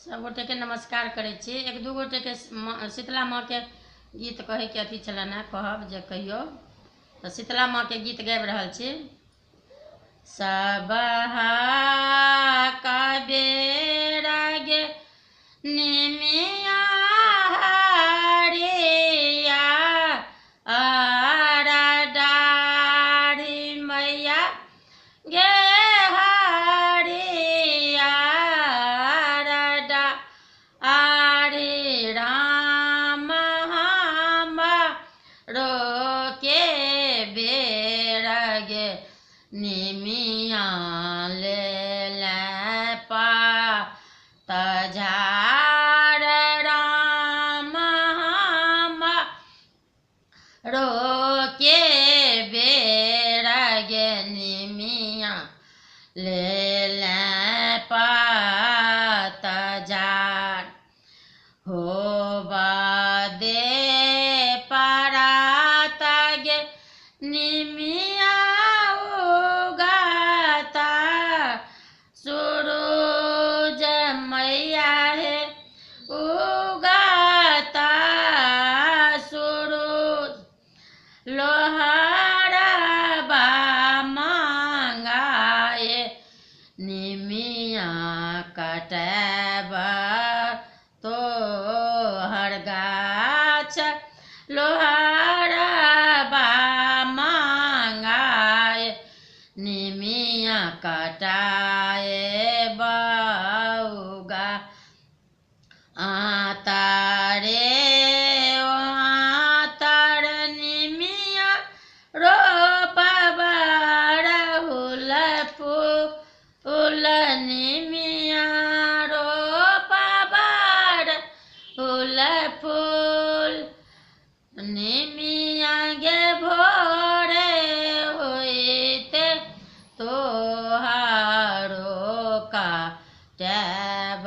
सब गोटे के नमस्कार करै छी। एक दू गोटे के शीतला माँ के गीत कहे के अथी छलनि हैं, कहब जे कहियो तो शीतला माँ के गीत गाबि रहल छी। सब बेरा गे निमिया हरिया आरा डारी मैया गे हरिया आरे राम रोके बेरा गे निमिया ले पा तझार राम रोके बेरा गे निमिया ले पात जार हो दे परात गे निमिया उगाता सूरज मैया है उगाता सूरज लोहारा बा मांगाए निमिया कटब तो हर गाछ लोहारा बा मांगाए निमिया कटाए बउगा आतारे आतर निमिया रोपब राहुल फूल निमिया रोपब फूल फूल निमिया गे भोरे होइते तोहारो काटब